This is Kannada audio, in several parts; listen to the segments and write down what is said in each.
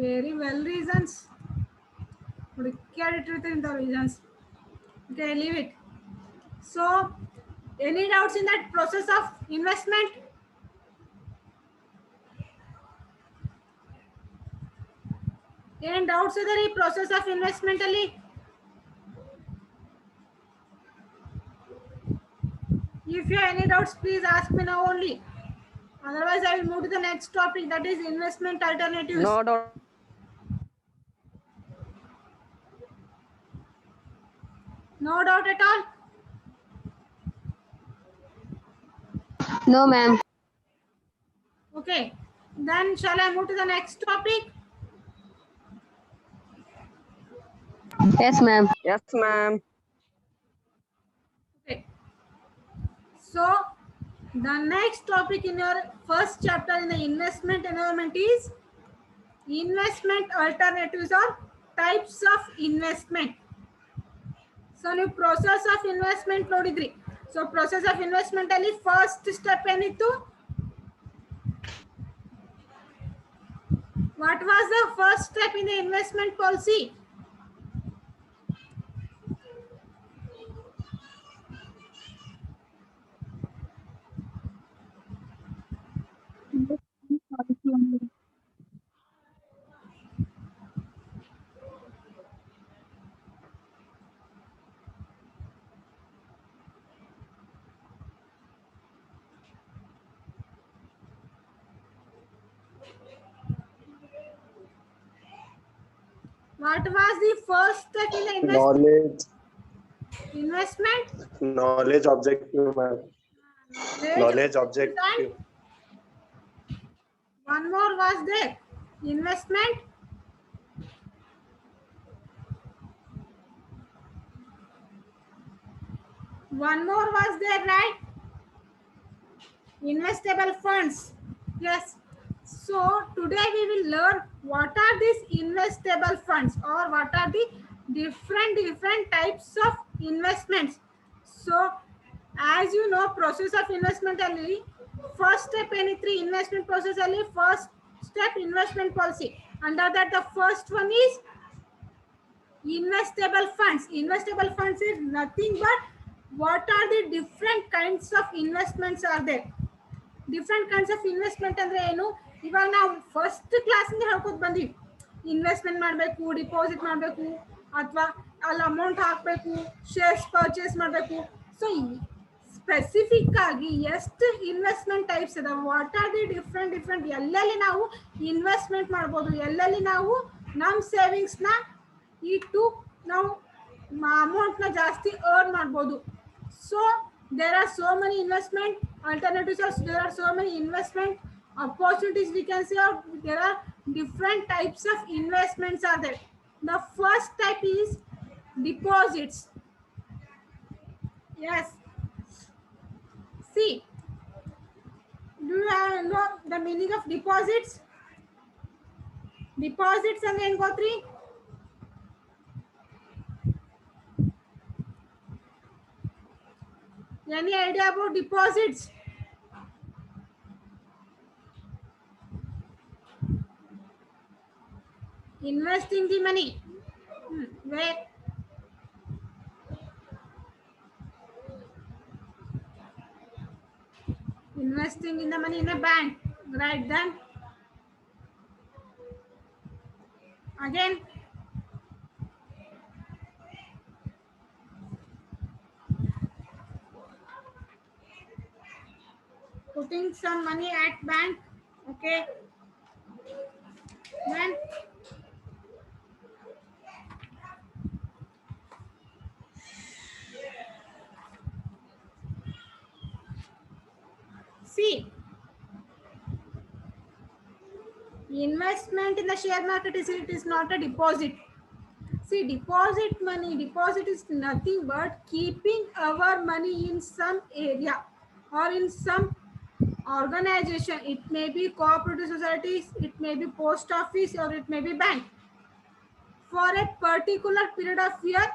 Very well reasons. In the reasons. Okay, leave it. So, any doubts in that process of investment? Any doubts in the process of investment? If you have any doubts, please ask me now only. Otherwise, I will move to the next topic, that is investment alternatives. No doubt. No doubt at all. No, ma'am. Okay. Then shall I move to the next topic? Yes, ma'am. Yes, ma'am. Okay. So, the next topic in your first chapter in the investment environment is investment alternatives or types of investment. So, new process of investment ನೋಡಿದ್ರಿ. So, process of investment ಅಲ್ಲಿ first step ಏನಿತ್ತು? What was the first step in the investment policy? What was the first step in the investment? Knowledge objective, ma'am. Knowledge objective. One more was there. Investment. One more was there, right? Investable funds. Yes. So today we will learn what are these investable funds or what are the different types of investments. So as you know, process of investment ali first step any three investment process ali first step investment policy. Under that the first one is investable funds. Investable funds is nothing but what are the different kinds of investments are there. Different kinds of investment ಅಂದ್ರೆ ಏನು, ಇವಾಗ ನಾವು ಫಸ್ಟ್ ಕ್ಲಾಸಿಂದ ಹೇಳ್ಕೊತ ಬಂದೀವಿ. ಇನ್ವೆಸ್ಟ್ಮೆಂಟ್ ಮಾಡಬೇಕು, ಡಿಪಾಸಿಟ್ ಮಾಡಬೇಕು, ಅಥವಾ ಅಲ್ಲಿ ಅಮೌಂಟ್ ಹಾಕಬೇಕು, ಶೇರ್ಸ್ ಪರ್ಚೇಸ್ ಮಾಡಬೇಕು. ಸೊ ಸ್ಪೆಸಿಫಿಕ್ ಆಗಿ ಎಷ್ಟು ಇನ್ವೆಸ್ಟ್ಮೆಂಟ್ ಟೈಪ್ಸ್ ಇದಾವೆ, ವಾಟ್ ಆರ್ ದಿ ಡಿಫ್ರೆಂಟ್ ಎಲ್ಲೆಲ್ಲಿ ನಾವು ಇನ್ವೆಸ್ಟ್ಮೆಂಟ್ ಮಾಡ್ಬೋದು, ಎಲ್ಲೆಲ್ಲಿ ನಾವು ನಮ್ಮ ಸೇವಿಂಗ್ಸ್ನ ಇಟ್ಟು ನಾವು ಅಮೌಂಟ್ನ ಜಾಸ್ತಿ ಅರ್ನ್ ಮಾಡ್ಬೋದು. So there are so many investment alternatives, or there are so many investment opportunities we can say, or there are different types of investments are there. The first type is deposits. Yes. See, do you know the meaning of deposits? Deposits and then go three. Any idea about deposits? Investing the money. Where? Investing in the money in a bank. Right then. Again. Putting some money at bank. Okay. Then see, investment in the share market is not a deposit. See, deposit is nothing but keeping our money in some area or in some organization. It may be cooperative societies, it may be post office, or it may be bank for a particular period of year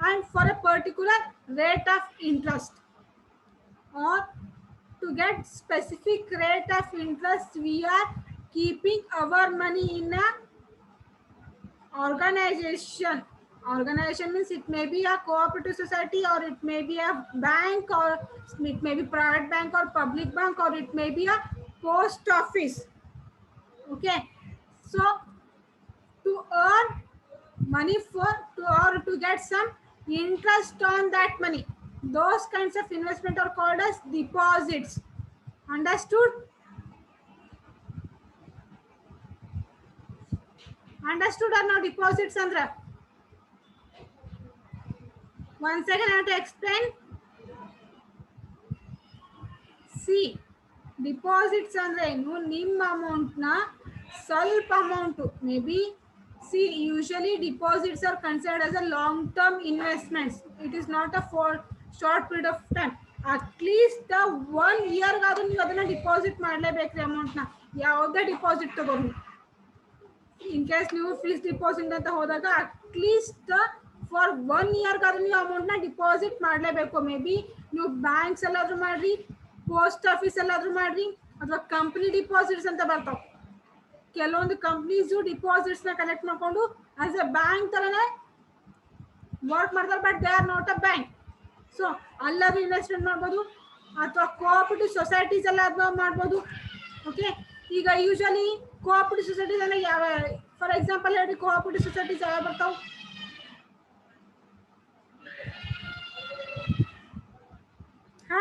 and for a particular rate of interest. Or to get specific rate of interest, we are keeping our money in a organization. Organization means it may be a cooperative society, or it may be a bank, or it may be private bank or public bank, or it may be a post office. Okay, so to earn money for to or to get some interest on that money, those kinds of investment are called as deposits. Understood? Understood or no? Deposits, Sandra. One second, I have to explain. See, deposits ಅಂದ್ರೆ ಏನು, ನಿಮ್ಮ ಅಮೌಂಟ್ನ ಸ್ವಲ್ಪ amount may be C usually deposits are considered as a long term investments. It is not a for short period of time. At least 1 ಇಯರ್ಗಾದ್ರೂ ನೀವು ಅದನ್ನ ಡಿಪಾಸಿಟ್ ಮಾಡಲೇಬೇಕ್ರಿ ಅಮೌಂಟ್ನ. ಯಾವುದೇ ಡಿಪಾಸಿಟ್ ತಗೊಂಡು, ಇನ್ ಕೇಸ್ ನೀವು ಫಿಕ್ಸ್ ಡಿಪಾಸಿಟ್ ಅಂತ ಹೋದಾಗ ಅಟ್ಲೀಸ್ಟ್ ಫಾರ್ 1 ಇಯರ್ಗಾದ್ರೂ ನೀವು ಅಮೌಂಟ್ನ ಡಿಪಾಸಿಟ್ ಮಾಡಲೇಬೇಕು. ಮೇ ಬಿ ನೀವು ಬ್ಯಾಂಕ್ಸ್ ಎಲ್ಲಾದ್ರೂ ಮಾಡ್ರಿ, ಪೋಸ್ಟ್ ಆಫೀಸ್ ಎಲ್ಲಾದ್ರೂ ಮಾಡ್ರಿ, ಅಥವಾ ಕಂಪ್ನಿ ಡಿಪಾಸಿಟ್ಸ್ ಅಂತ ಬರ್ತಾವ. ಕೆಲವೊಂದು ಕಂಪ್ನೀಸು ಡಿಪಾಸಿಟ್ಸ್ ನ ಕಲೆಕ್ಟ್ ಮಾಡ್ಕೊಂಡು ಆಸ್ ಎ ಬ್ಯಾಂಕ್ ತರನೇ ವರ್ಕ್ ಮಾಡ್ತಾರೆ, but they are not a bank. So ಅಲ್ಲಾದ್ರೂ ಇನ್ವೆಸ್ಟ್ಮೆಂಟ್ ಮಾಡ್ಬೋದು, ಅಥವಾ ಕೋಆಪರೇಟಿವ್ ಸೊಸೈಟೀಸ್ ಎಲ್ಲ ಮಾಡ್ಬೋದು. ಓಕೆ, ಈಗ ಯೂಶಲಿ ಕೋಆಪರೇಟಿವ್ ಸೊಸೈಟೀಸ್ ಅಂದ್ರೆ ಯಾವ, ಫಾರ್ ಎಕ್ಸಾಂಪಲ್ ಹೇಳಿ, ಕೋಆಪರೇಟಿವ್ ಸೊಸೈಟೀಸ್ ಯಾವ ಬರ್ತಾವ? ಹಾ,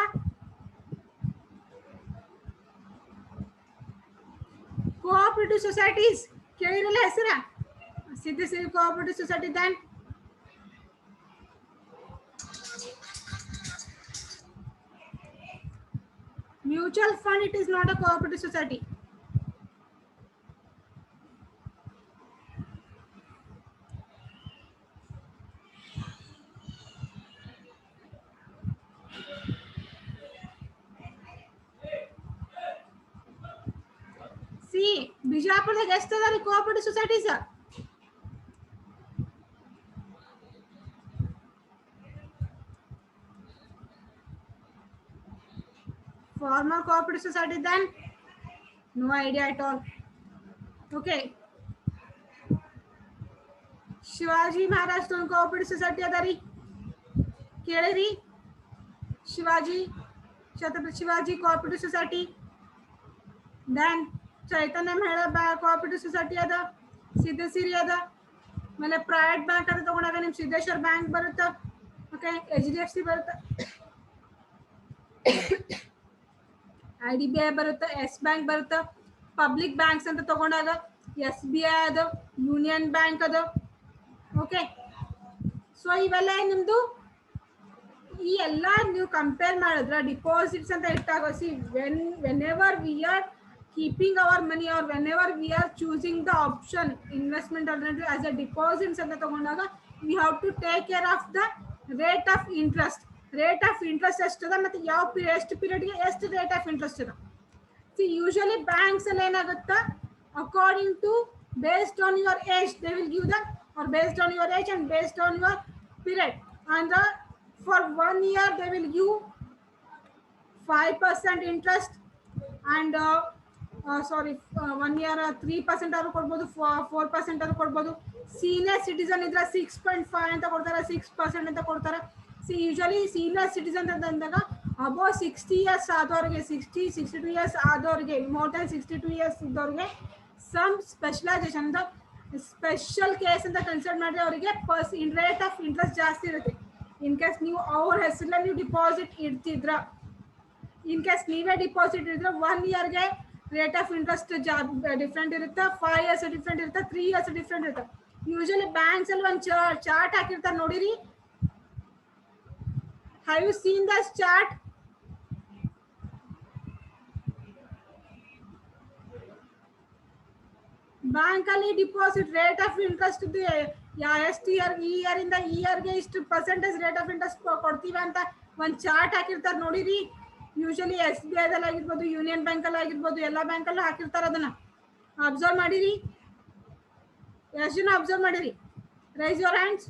ಕೋಆಪರೇಟಿವ್ ಸೊಸೈಟೀಸ್ ಕೇಳಿರಲ್ಲ ಹೆಸರ? Siddhasiri cooperative society. Then mutual fund, it is not a cooperative society. See, ಬಿಜಾಪುರದಾಗ ಎಷ್ಟು ಅದಾರಿ cooperative societies? Former cooperative society, then no idea at all. Okay, Shivaji Maharaj cooperative society ಅದರಿ, ಕೇಳಿರಿ? Shivaji, Chhatrapati Shivaji cooperative society. Then Chaitanya Mahila cooperative society ಅದ, ಸಿದ್ಧಸಿರಿ ಅದ. ಆಮೇಲೆ ಪ್ರೈವೇಟ್ ಬ್ಯಾಂಕ್ ಅಂತ ತಗೊಂಡಾಗ ನಿಮ್ ಸಿದ್ದೇಶ್ವರ್ ಬ್ಯಾಂಕ್ ಬರುತ್ತೆ. ಓಕೆ, HDFC ಬರುತ್ತೆ, IDBI ಬರುತ್ತೆ, ಎಸ್ ಬ್ಯಾಂಕ್ ಬರುತ್ತೆ. ಪಬ್ಲಿಕ್ ಬ್ಯಾಂಕ್ಸ್ ಅಂತ ತಗೊಂಡಾಗ SBI ಅದ, ಯೂನಿಯನ್ ಬ್ಯಾಂಕ್ ಅದ. ಓಕೆ, ಸೊ ಇವೆಲ್ಲ ನಿಮ್ದು ಈ ಎಲ್ಲ ನೀವು ಕಂಪೇರ್ ಮಾಡಿದ್ರೆ ಡಿಪಾಸಿಟ್ಸ್ ಅಂತ ಇಟ್ಟಾಗ, C whenever we are keeping our money, or whenever we are choosing the option investment alternative as a deposits ಅಂತ ತಗೊಂಡಾಗ, we have to take care of the rate of interest. Rate of interest ಎಷ್ಟದ, ಮತ್ತೆ ಯಾವ ಎಷ್ಟು ಪೀರಿಯಡ್ಗೆ ಎಷ್ಟು ರೇಟ್ ಆಫ್ ಇಂಟ್ರೆಸ್ಟ್ ಇದೆ. ಸಿ ಯೂಶಲಿ ಬ್ಯಾಂಕ್ಸ್ ಅಲ್ಲಿ ಏನಾಗುತ್ತಾ, according to based on your age they will give the, or based on your age and based on your period, and for 1 year they will give 5% interest, and 1 year 3% ಆದ್ರೂ ಕೊಡ್ಬೋದು, 4% ಆದ್ರೂ ಕೊಡ್ಬೋದು. ಸೀನಿಯರ್ ಸಿಟಿಸನ್ ಇದ್ರೆ 6.5 ಅಂತ ಕೊಡ್ತಾರೆ, 6% ಅಂತ ಕೊಡ್ತಾರೆ. ಸಿ ಯೂಶಲಿ ಸೀನಿಯರ್ ಸಿಟಿಸನ್ ಅಂತ ಅಂದಾಗ ಅಬೌವ್ 60 ಇಯರ್ಸ್ ಆದವ್ರಿಗೆ, 62 ಇಯರ್ಸ್ ಆದವ್ರಿಗೆ, ಮೋರ್ ದನ್ 62 ಇಯರ್ಸ್ ಇದ್ದವ್ರಿಗೆ ಸಮ್ ಸ್ಪೆಷಲೈಸೇಷನ್ ಅಂತ, ಸ್ಪೆಷಲ್ ಕೇಸ್ ಅಂತ ಕನ್ಸಿಡರ್ ಮಾಡಿದ್ರೆ ಅವರಿಗೆ ರೇಟ್ ಆಫ್ ಇಂಟ್ರೆಸ್ಟ್ ಜಾಸ್ತಿ ಇರುತ್ತೆ. ಇನ್ ಕೇಸ್ ನೀವು ಅವ್ರ ಹೆಸರಲ್ಲಿ ನೀವು ಡಿಪಾಸಿಟ್ ಇಡ್ತಿದ್ರ, ಇನ್ ಕೇಸ್ ನೀವೇ ಡಿಪಾಸಿಟ್ ಇದ್ರೆ 1 ಇಯರ್ಗೆ ರೇಟ್ ಆಫ್ ಇಂಟ್ರೆಸ್ಟ್ ಡಿಫ್ರೆಂಟ್ ಇರುತ್ತೆ, 5 ಇಯರ್ಸ್ ಡಿಫ್ರೆಂಟ್ ಇರುತ್ತೆ, 3 ಇಯರ್ಸ್ ಡಿಫ್ರೆಂಟ್ ಇರುತ್ತೆ. ಯೂಶಲಿ ಬ್ಯಾಂಕ್ಸ್ ಅಲ್ಲಿ ಒಂದು ಚಾರ್ಟ್ ಹಾಕಿರ್ತಾರೆ ನೋಡಿರಿ. Have you seen this chart? Bank ಅಲ್ಲಿ ಡಿಪಾಸಿಟ್ ರೇಟ್ ಆಫ್ ಇಂಟ್ರೆಸ್ಟ್ ಎಷ್ಟು ಇಯರ್, ಈ ಇಯರ್ ಇಂದ ಈ ಇಯರ್ಗೆ ಇಷ್ಟು ಪರ್ಸೆಂಟೇಜ್ ರೇಟ್ ಆಫ್ ಇಂಟ್ರೆಸ್ಟ್ ಕೊಡ್ತೀವಿ ಅಂತ ಒಂದು ಚಾರ್ಟ್ ಹಾಕಿರ್ತಾರೆ ನೋಡಿರಿ. ಯೂಶಲಿ SBI ದಲ್ಲಿ ಆಗಿರ್ಬೋದು, ಯೂನಿಯನ್ ಬ್ಯಾಂಕ್ ಅಲ್ಲಿ ಆಗಿರ್ಬೋದು, ಎಲ್ಲ ಬ್ಯಾಂಕ್ ಅಲ್ಲೂ ಹಾಕಿರ್ತಾರೆ. ಅದನ್ನ ಅಬ್ಸರ್ವ್ ಮಾಡಿರಿ? ಎಷ್ಟು ಜನ ಅಬ್ಸರ್ವ್ ಮಾಡಿರಿ? Raise your hands.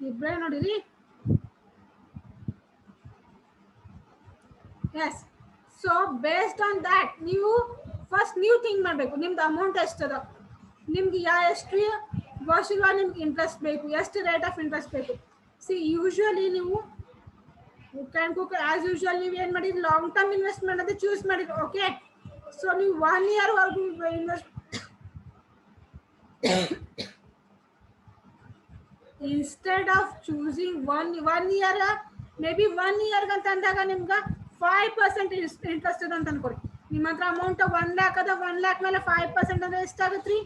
ಇಬ್ಬರೇ ನೋಡಿರಿ. Yes, so based on that ನೀವು ಫಸ್ಟ್ ನೀವು ಥಿಂಕ್ ಮಾಡಬೇಕು ನಿಮ್ದು ಅಮೌಂಟ್ ಎಷ್ಟದ, ನಿಮ್ಗೆ ಎಷ್ಟು ವರ್ಷಗಳ ನಿಮ್ಗೆ ಇಂಟ್ರೆಸ್ಟ್ ಬೇಕು, ಎಷ್ಟು ರೇಟ್ ಆಫ್ ಇಂಟ್ರೆಸ್ಟ್ ಬೇಕು. ಸಿ ಯೂಶುವಲಿ ನೀವು ಆಸ್ ಯೂಶುವಲ್ ನೀವು ಏನು ಮಾಡಿದ್ರಿ, ಲಾಂಗ್ ಟರ್ಮ್ ಇನ್ವೆಸ್ಟ್ಮೆಂಟ್ ಅಂತ ಚೂಸ್ ಮಾಡಿದ್ರಿ. ಓಕೆ, ಸೊ ನೀವು 1 year ವರೆಗೂ invest instead of choosing one year, may be 1 year ಅಂತ ಅಂದಾಗ ನಿಮ್ಗೆ 5% ಇಂಟ್ರೆಸ್ಟ್ ಇದೆ ಅಂತ ಅನ್ಕೊಡಿ. ನಿಮ್ಮ ಹತ್ರ ಅಮೌಂಟ್ 1 lakh ಅದ, 1 lakh ಮೇಲೆ 5% ಅಂದ್ರೆ ಎಷ್ಟಾಗತ್ರಿ?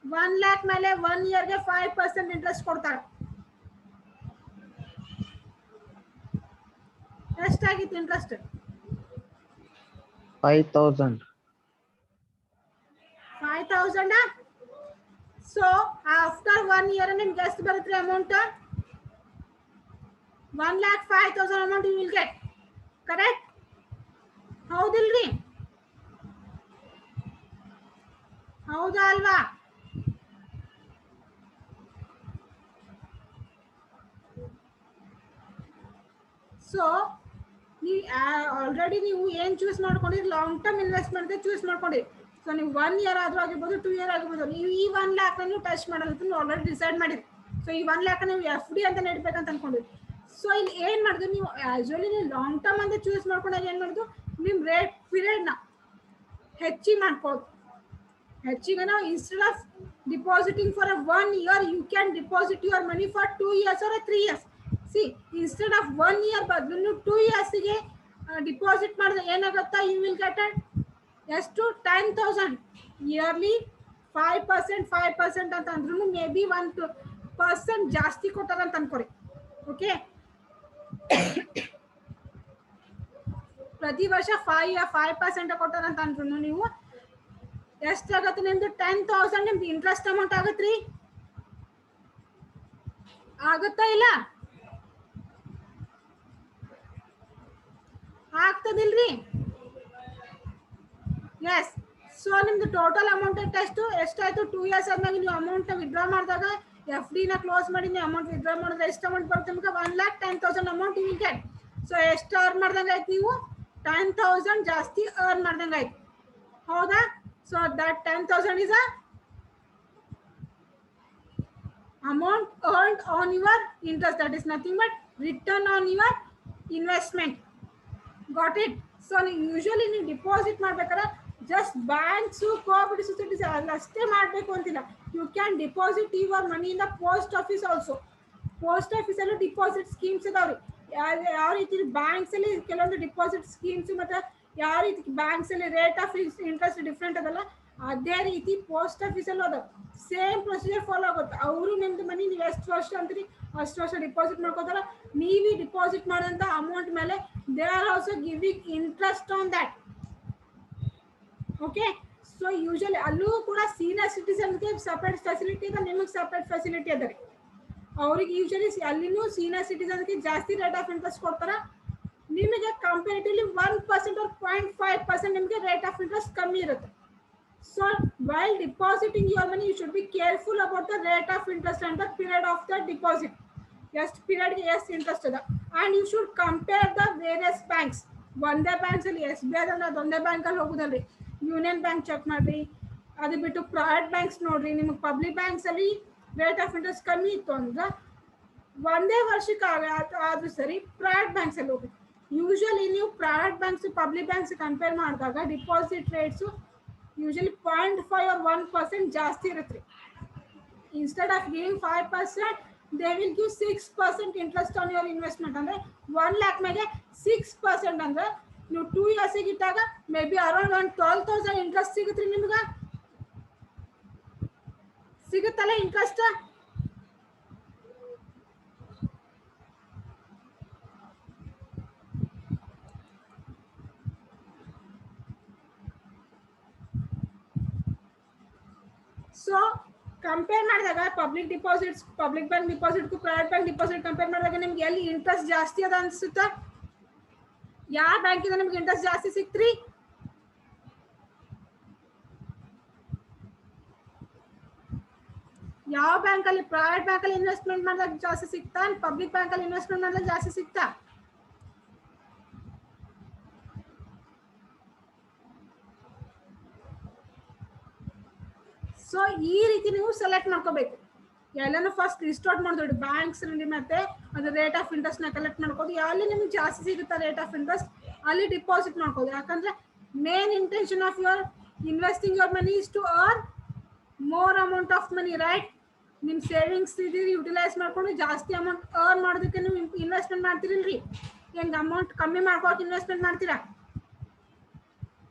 1 lakh ಮೇಲೆ 1 yearಗೆ 5% ಇಂಟ್ರೆಸ್ಟ್ ಕೊಡ್ತಾರೆ. ಎಷ್ಟಾಗಿತ್ತು ಇಂಟ್ರೆಸ್ಟ್? 5,000. 5,000. ಸೊ ಆಫ್ಟರ್ 1 year ನಿಮ್ಗೆ ಎಷ್ಟು ಬರುತ್ತೆ amount? 1,05,000 amount you will get. Correct ಹೌದಿಲ್ರಿ? ಹೌದಾ ಅಲ್ವಾ? ಸೊ ನೀವು ಆಲ್ರೆಡಿ ನೀವು ಏನು ಚೂಸ್ ಮಾಡ್ಕೊಂಡಿರಿ, ಲಾಂಗ್ ಟರ್ಮ್ ಇನ್ವೆಸ್ಟ್ಮೆಂಟ್ ಚೂಸ್ ಮಾಡ್ಕೊಂಡಿರಿ. ಸೊ ನೀವು 1 year ಆದ್ರೂ ಆಗಿರ್ಬೋದು, 2 year ಆಗಿರ್ಬೋದು, ನೀವು ಈ 1 lakh ನೀವು ಟಚ್ ಮಾಡಲ್ಲ ನೀವು ಆಲ್ರೆಡಿ ಡಿಸೈಡ್ ಮಾಡಿರಿ. ಸೊ ಈ 1 lakh ನೀವು FD ಅಂತ ನೆಡ್ಬೇಕಂತ ಅನ್ಕೊಂಡಿರಿ. ಸೊ ಇಲ್ಲಿ ಏನು ಮಾಡಿದ್ರು ನೀವು ಆ್ಯಕ್ಚುಲಿ ನೀವು ಲಾಂಗ್ ಟರ್ಮ್ ಅಂತ ಚೂಸ್ ಮಾಡ್ಕೊಂಡಾಗ ಏನು ಮಾಡಿದ್ರು, ನಿಮ್ಮ ರೇಟ್ ಪೀರಿಯಡ್ನ ಹೆಚ್ಚಿಗೆ ಮಾಡ್ಕೊಳ್ಳೋದು. ಹೆಚ್ಚಿಗೆ ನಾವು instead of depositing for 1 year you can deposit your money for 2 years or 3 years. See instead of 1 year ಬದಲು ನೀವು 2 yearsಗೆ ಡಿಪಾಸಿಟ್ ಮಾಡಿದ್ರೆ ಏನಾಗುತ್ತಾ, ಯು ವಿಲ್ ಗೆಟ್ ಎಷ್ಟು 10,000 ಇಯರ್ಲಿ. 5% ಅಂತ ಅಂದ್ರೂ ಮೇ ಬಿ 1% ಜಾಸ್ತಿ ಕೊಟ್ಟಾರ ಅಂತ ಅನ್ಕೊರಿ. ಓಕೆ, ಪ್ರತಿ ವರ್ಷ 5% ಕೊಟ್ಟಾರ ಅಂತ ಅಂದ್ರೂ ನೀವು ಎಷ್ಟಾಗತ್ತೆ ನಿಮ್ದು 10,000 ನಿಮ್ದು ಇಂಟ್ರೆಸ್ಟ್ ಅಮೌಂಟ್ ಆಗತ್ರಿ. ಆಗುತ್ತಾ ಇಲ್ಲ? ಆಗ್ತದಿಲ್ರಿ? ಎಸ್. ಸೊ ನಿಮ್ದು ಟೋಟಲ್ ಅಮೌಂಟ್ ಎಷ್ಟಾಯ್ತು? 2 years ಆದ್ಮೇಲೆ ನೀವು ಅಮೌಂಟ್ ವಿಡ್ರಾ ಮಾಡಿದಾಗ FD ನ ಕ್ಲೋಸ್ ಮಾಡಿ ನೀವು ಅಮೌಂಟ್ ವಿಡ್ರಾ ಮಾಡಿದ್ರೆ ಎಷ್ಟು ಅಮೌಂಟ್ ಬರುತ್ತೆ ನಿಮ್ಗೆ? 1,10,000 amount you will get. So ಎಷ್ಟು ಅರ್ನ್ ಮಾಡ್ದಂಗೆ ಆಯ್ತು ನೀವು? 10,000 ಜಾಸ್ತಿ ಅರ್ನ್ ಮಾಡ್ದಂಗೆ ಆಯ್ತು. ಹೌದಾ? So that 10,000 is a amount earned on your interest. That is nothing but return on your investment. Got it? So usually ನೀವು ಡಿಪಾಸಿಟ್ ಮಾಡ್ಬೇಕಾದ್ರೆ ಜಸ್ಟ್ ಬ್ಯಾಂಕ್ಸು, ಕೋಆಪರೇಟಿವ್ ಸೊಸೈಟೀಸ್ ಅಷ್ಟೇ ಮಾಡಬೇಕು ಅಂತಿಲ್ಲ. You can deposit your money in the post office also. Post ಆಫೀಸಲ್ಲೂ ಡಿಪಾಸಿಟ್ ಸ್ಕೀಮ್ಸ್ ಇದಾವ್ರಿ. ಯಾವ ರೀತಿ ಬ್ಯಾಂಕ್ಸಲ್ಲಿ ಕೆಲವೊಂದು ಡಿಪಾಸಿಟ್ ಸ್ಕೀಮ್ಸ್ ಮತ್ತು ಯಾವ ರೀತಿ ಬ್ಯಾಂಕ್ಸಲ್ಲಿ ರೇಟ್ ಆಫ್ ಇಂಟ್ರೆಸ್ಟ್ ಡಿಫ್ರೆಂಟ್ ಅದಲ್ಲ, ಅದೇ ರೀತಿ ಪೋಸ್ಟ್ ಆಫೀಸಲ್ಲೂ ಅದಾವೆ. ಸೇಮ್ ಪ್ರೊಸೀಜರ್ ಫಾಲೋ ಆಗುತ್ತೆ. ಅವರು ನಿಮ್ದು ಮನಿ ನೀವು ಎಷ್ಟು ವರ್ಷ ಅಂತೀರಿ ಅಷ್ಟು ವರ್ಷ ಡಿಪಾಸಿಟ್ ಮಾಡ್ಕೋತಾರ. ನೀವೇ ಡಿಪಾಸಿಟ್ ಮಾಡಿದಂಥ ಅಮೌಂಟ್ ಮೇಲೆ they are also giving interest on that. Okay, so usually ಅಲ್ಲೂ ಕೂಡ ಸೀನಿಯರ್ ಸಿಟಿಸನ್ಗೆ ಸಪ್ರೇಟ್ ಫೆಸಿಲಿಟಿ ಇದೆ, ನಿಮಗೆ ಸಪ್ರೇಟ್ ಫೆಸಿಲಿಟಿ ಅದ ರೀ. ಅವ್ರಿಗೆ ಯೂಶಲಿ ಅಲ್ಲಿನೂ ಸೀನಿಯರ್ ಸಿಟಿಸನ್ಗೆ ಜಾಸ್ತಿ ರೇಟ್ ಆಫ್ ಇಂಟ್ರೆಸ್ಟ್ ಕೊಡ್ತಾರೆ. ನಿಮಗೆ ಕಂಪೇರಿಟಿವ್ಲಿ 1% or 0.5% ನಿಮಗೆ ರೇಟ್ ಆಫ್ ಇಂಟ್ರೆಸ್ಟ್ ಕಮ್ಮಿ ಇರುತ್ತೆ. So while depositing your money, you should be careful about the rate of interest and the period of the deposit. Yes, period yes interest ada. And you should compare the various banks. One banks ಅಲ್ಲಿ SBI ಅಂದ್ರೆ ಅದೊಂದೇ ಬ್ಯಾಂಕ್ ಅಲ್ಲಿ ಹೋಗುದಲ್ರಿ. ಯೂನಿಯನ್ ಬ್ಯಾಂಕ್ ಚೆಕ್ ಮಾಡ್ರಿ. ಅದು ಬಿಟ್ಟು ಪ್ರೈವೇಟ್ ಬ್ಯಾಂಕ್ಸ್ ನೋಡ್ರಿ. ನಿಮಗೆ ಪಬ್ಲಿಕ್ ಬ್ಯಾಂಕ್ಸ್ ಅಲ್ಲಿ ರೇಟ್ ಆಫ್ ಇಂಟ್ರೆಸ್ಟ್ ಕಮ್ಮಿ ಇತ್ತು ಅಂದ್ರೆ ಒಂದೇ ವರ್ಷಕ್ಕೆ ಆದ್ರೂ ಸರಿ ಪ್ರೈವೇಟ್ ಬ್ಯಾಂಕ್ಸ್ ಅಲ್ಲಿ ಹೋಗ್ರಿ. ಯೂಶುವಲಿ ನೀವು private banks public banks compare ಮಾಡಿದಾಗ ಡಿಪಾಸಿಟ್ ರೇಟ್ಸು usually 0.5 or 1% ಜಾಸ್ತಿ ಇರುತ್ತೆ. Instead of giving 5%, they will give 6% interest on your investment. ಅಂದ್ರೆ 1 lakh ಮೇಲೆ 6% ಅಂದ್ರೆ ನೀವು 2 years ಇಟ್ಟಾಗ ಮೇ ಬಿ ಅರೌಂಡ್ 12,000 ಇಂಟ್ರೆಸ್ಟ್ ಸಿಗುತ್ತೆ ನಿಮ್ಗೆ. ಸಿಗುತ್ತಲ್ಲ ಇಂಟ್ರೆಸ್ಟ್? ಸೊ ಕಂಪೇರ್ ಮಾಡಿದಾಗ ಪಬ್ಲಿಕ್ ಡಿಪಾಸಿಟ್ಸ್, ಪಬ್ಲಿಕ್ ಬ್ಯಾಂಕ್ ಡಿಪಾಸಿಟ್ಗೂ ಪ್ರೈವೇಟ್ ಬ್ಯಾಂಕ್ ಡಿಪಾಸಿಟ್ ಕಂಪೇರ್ ಮಾಡಿದಾಗ ನಿಮ್ಗೆ ಎಲ್ಲಿ ಇಂಟ್ರೆಸ್ಟ್ ಜಾಸ್ತಿ ಅದ ಅನ್ಸುತ್ತಾ? ಯಾವ ಬ್ಯಾಂಕಿಂದ ನಿಮ್ಗೆ ಇಂಟ್ರೆಸ್ಟ್ ಜಾಸ್ತಿ ಸಿಕ್ತ್ರಿ? ಯಾವ ಬ್ಯಾಂಕಲ್ಲಿ? ಪ್ರೈವೇಟ್ ಬ್ಯಾಂಕಲ್ಲಿ ಇನ್ವೆಸ್ಟ್ಮೆಂಟ್ ಮಾಡಿದಾಗ ಜಾಸ್ತಿ ಸಿಗ್ತಾ, ಪಬ್ಲಿಕ್ ಬ್ಯಾಂಕಲ್ಲಿ ಇನ್ವೆಸ್ಟ್ಮೆಂಟ್ ಮಾಡಿದಾಗ ಜಾಸ್ತಿ ಸಿಗ್ತಾ? ಸೊ ಈ ರೀತಿ ನೀವು ಸೆಲೆಕ್ಟ್ ಮಾಡ್ಕೋಬೇಕು. ಎಲ್ಲಾನು ಫಸ್ಟ್ ಲಿಸ್ಟ್ ಔಟ್ ಮಾಡಿದ್ರು ಬ್ಯಾಂಕ್ಸ್ ಮತ್ತೆ ಅದು ರೇಟ್ ಆಫ್ ಇಂಟ್ರೆಸ್ಟ್ ನ ಕಲೆಕ್ಟ್ ಮಾಡ್ಕೋದು. ಎಲ್ಲಿ ನಿಮ್ಗೆ ಜಾಸ್ತಿ ಸಿಗುತ್ತಾ ರೇಟ್ ಆಫ್ ಇಂಟ್ರೆಸ್ಟ್ ಅಲ್ಲಿ ಡಿಪಾಸಿಟ್ ಮಾಡ್ಕೋದು. ಯಾಕಂದ್ರೆ main intention of your investing your money is to earn more amount of money, right? ನಿಮ್ ಸೇವಿಂಗ್ಸ್ ಇದೀರಿ ಯುಟಿಲೈಸ್ ಮಾಡ್ಕೊಂಡು ಜಾಸ್ತಿ ಅಮೌಂಟ್ ಅರ್ನ್ ಮಾಡೋದಕ್ಕೆ ನೀವು ಇನ್ವೆಸ್ಟ್ಮೆಂಟ್ ಮಾಡ್ತಿರಲ್ರಿ. ಹೆಂಗ್ ಅಮೌಂಟ್ ಕಮ್ಮಿ ಮಾಡ್ಕೋಕೆ ಇನ್ವೆಸ್ಟ್ಮೆಂಟ್ ಮಾಡ್ತೀರಾ?